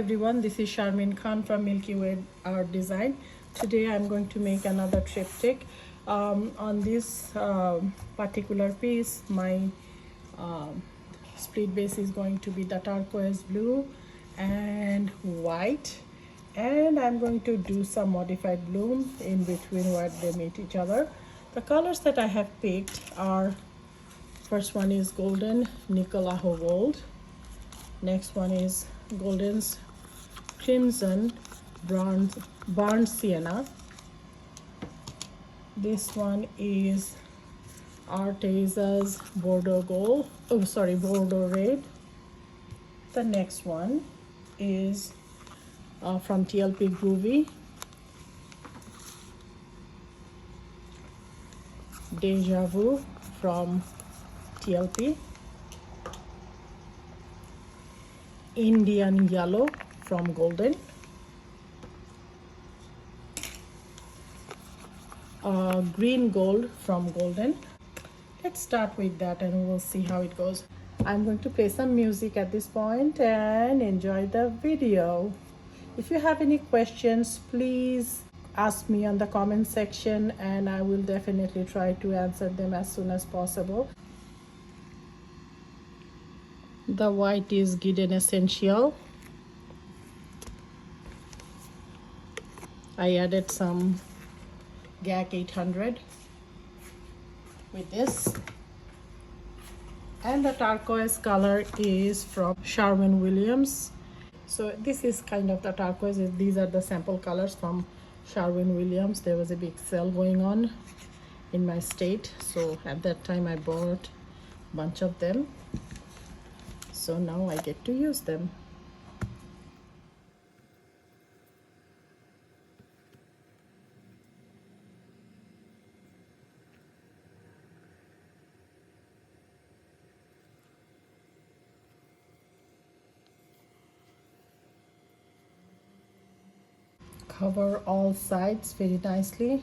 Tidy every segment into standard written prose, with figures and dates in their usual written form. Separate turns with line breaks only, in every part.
everyone, this is Sharmin Khan from Milkyway Art Design. Today I'm going to make another triptych. On this particular piece, my split base is going to be the turquoise blue and white, and I'm going to do some modified bloom in between where they meet each other. The colors that I have picked are, first one is golden Nicolaho gold, next one is golden's crimson burnt sienna, this one is Artesa's bordeaux gold, bordeaux red, the next one is from TLP Groovy, Deja Vu from TLP, Indian Yellow from Golden, Green Gold from Golden. Let's start with that and we'll see how it goes. I'm going to play some music at this point and enjoy the video. If you have any questions, please ask me on the comment section and I will definitely try to answer them as soon as possible. The white is Gidden Essential. I added some GAC 800 with this. And the turquoise color is from Sharmin Williams. So this is kind of the turquoise. These are the sample colors from Sharmin Williams. There was a big sale going on in my state, so at that time I bought a bunch of them. So now I get to use them. Cover all sides very nicely.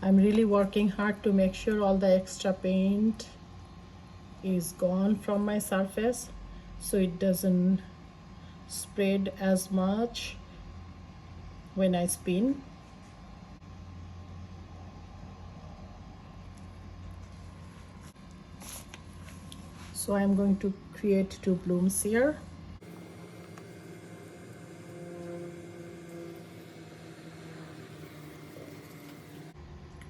I'm really working hard to make sure all the extra paint is gone from my surface so it doesn't spread as much when I spin. So I'm going to create two blooms here.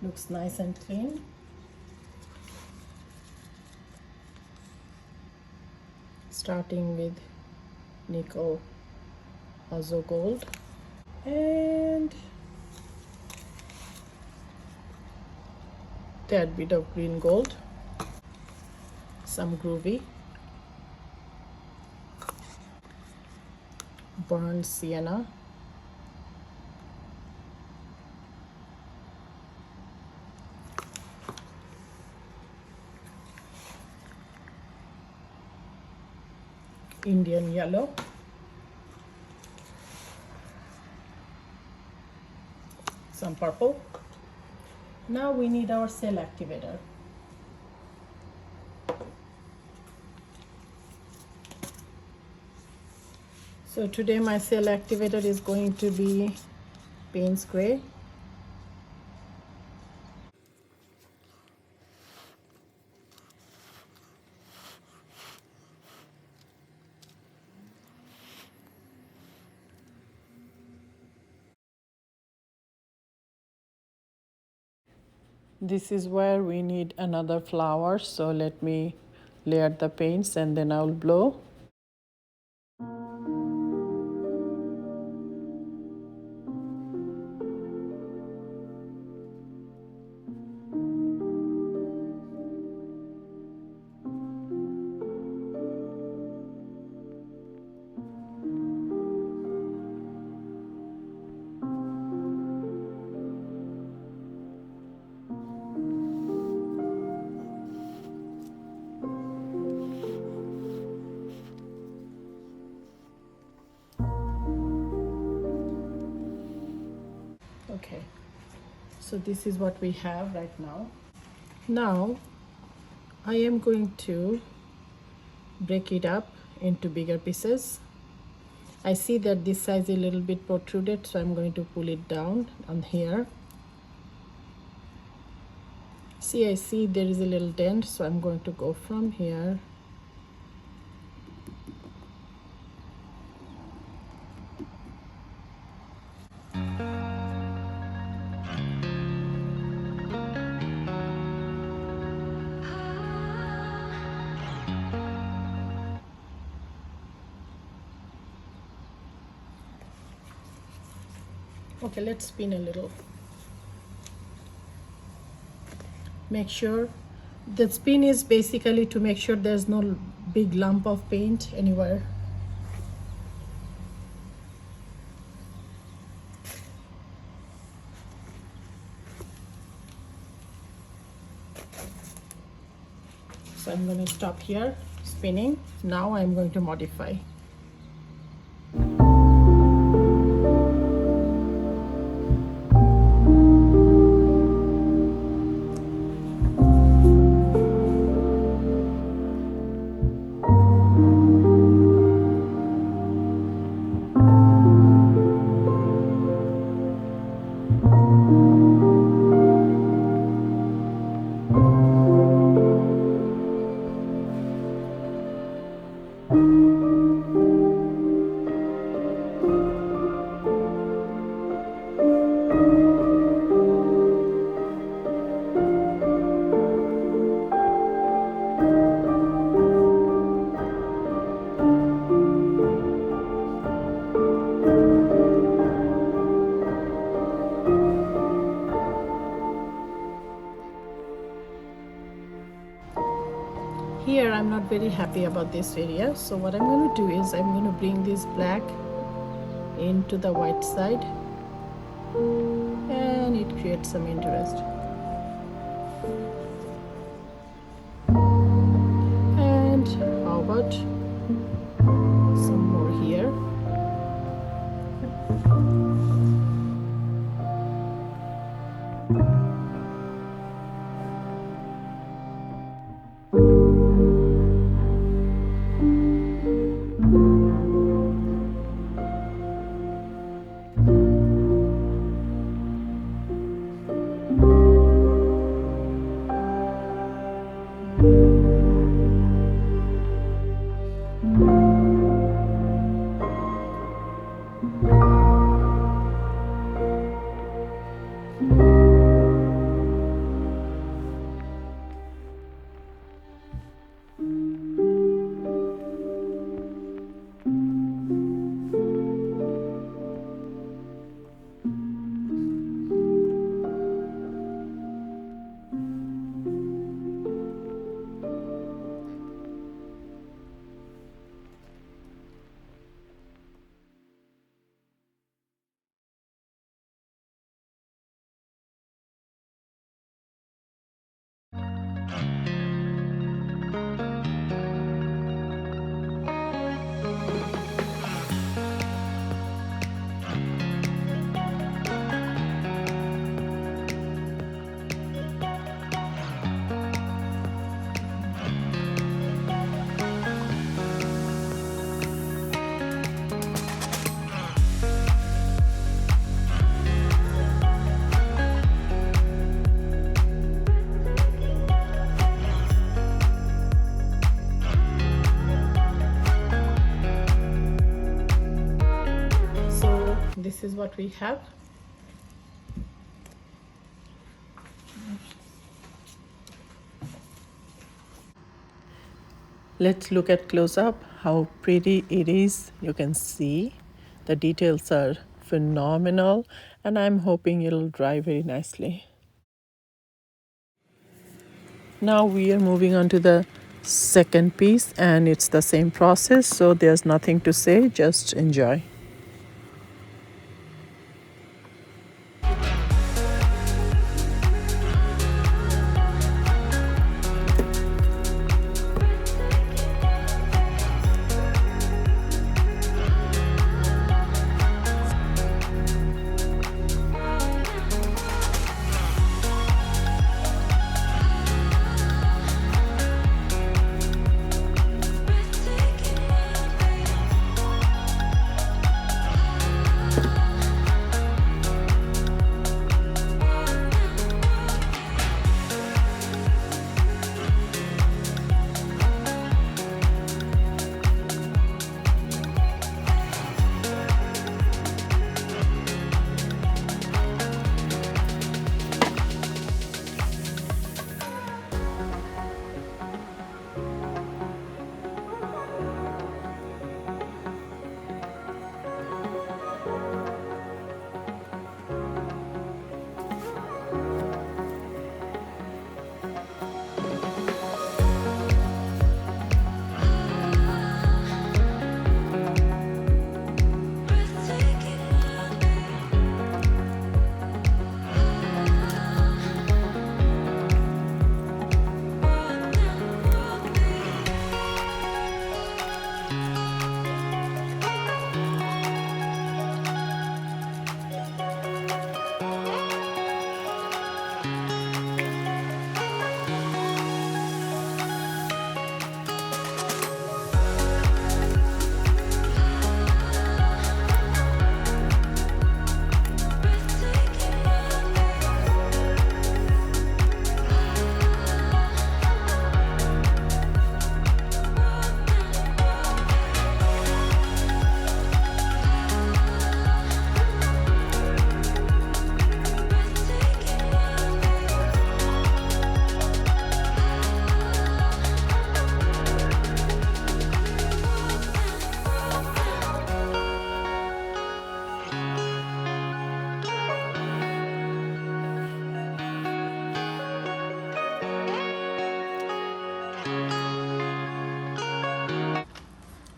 Looks nice and clean. Starting with nickel azo gold and tad bit of green gold, some groovy burnt sienna, Indian yellow, some purple. Now we need our cell activator. So today my cell activator is going to be Payne's Gray. This is where we need another flower, so let me layer the paints and then I'll blow. So this is what we have right now. Now I am going to break it up into bigger pieces. I see that this side is a little bit protruded, so I'm going to pull it down on here. See, I see there is a little dent, so I'm going to go from here okay, let's spin a little. Make sure the spin is basically to make sure there's no big lump of paint anywhere. So I'm going to stop here spinning. Now I'm going to modify. Here I'm not very happy about this area, so what I'm going to do is I'm going to bring this black into the white side and it creates some interest. And how about some more here? This is what we have. Let's look at close up how pretty it is. You can see the details are phenomenal, and I'm hoping it'll dry very nicely. Now we are moving on to the second piece, and it's the same process, so there's nothing to say, just enjoy.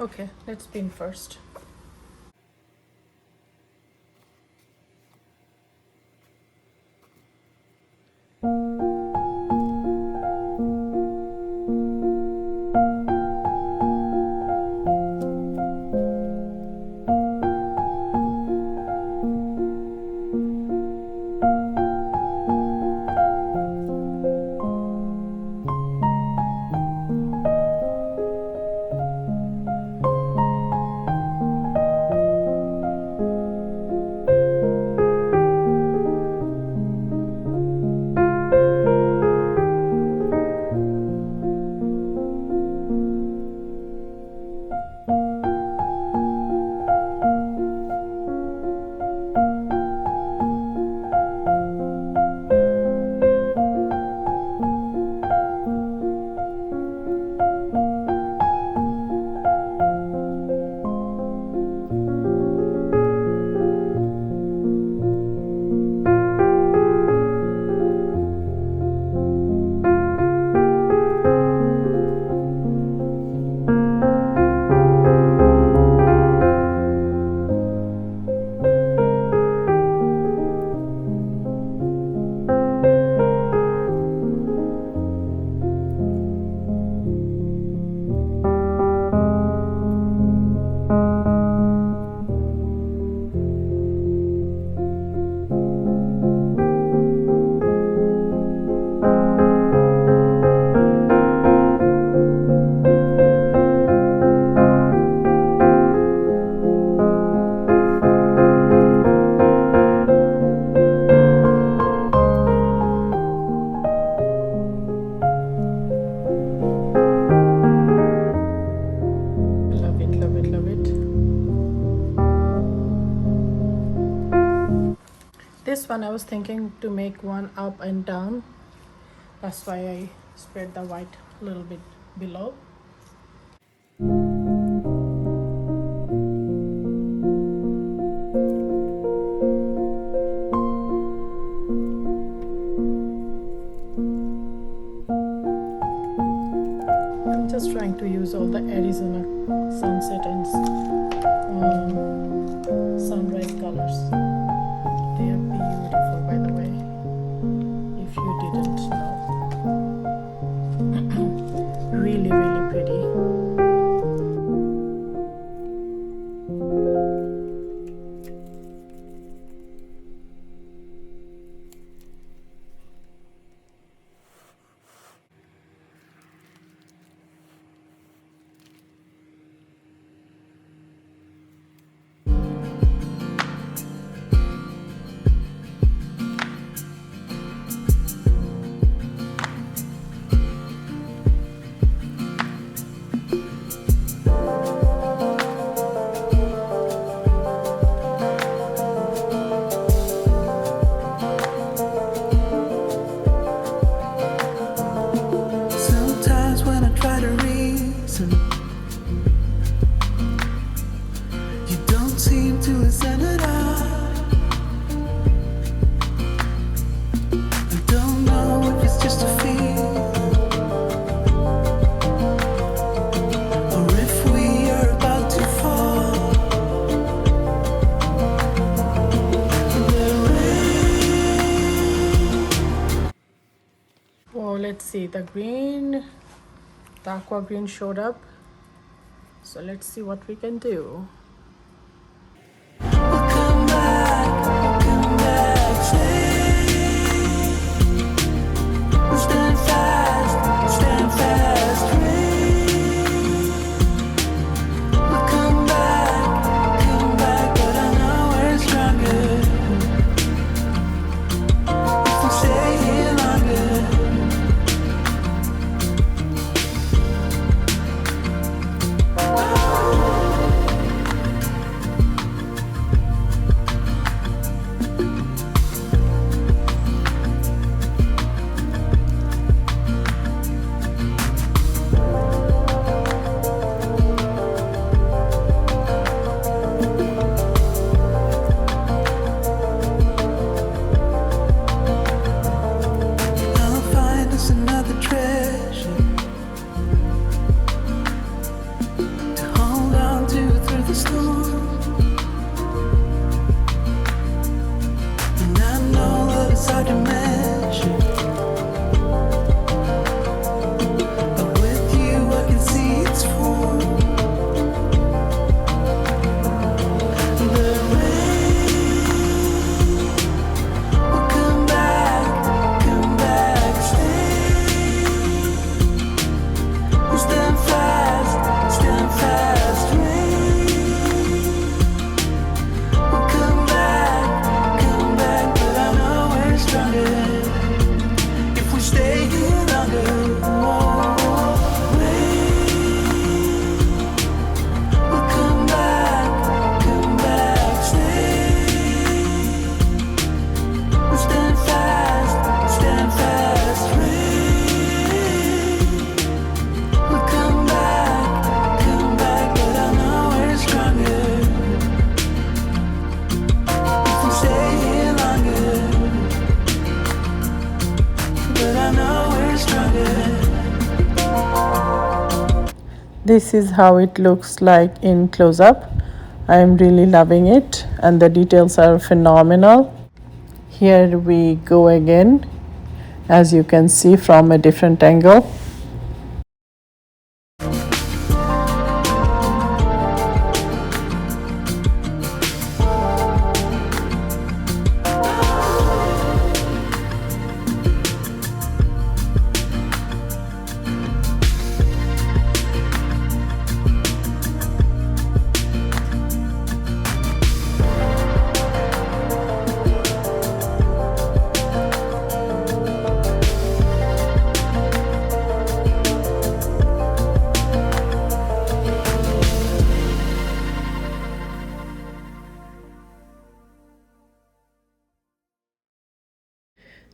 Okay, let's pin first. This one I was thinking to make one up and down. That's why I spread the white a little bit below. I'm just trying to use all the Arizona sunset and sunrise colors. They are beautiful, by the way, if you didn't know. Really, really pretty. Let's see, the aqua green showed up, so let's see what we can do. This is how it looks like in close-up. I am really loving it and the details are phenomenal. Here we go again, as you can see from a different angle.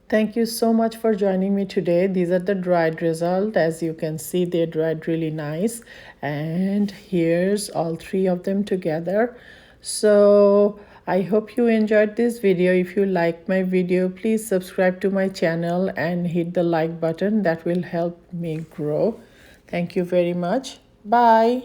Thank you so much for joining me today. These are the dried result. As you can see, they dried really nice. And here's all three of them together. So I hope you enjoyed this video. If you like my video, please subscribe to my channel and hit the like button. That will help me grow. Thank you very much. Bye.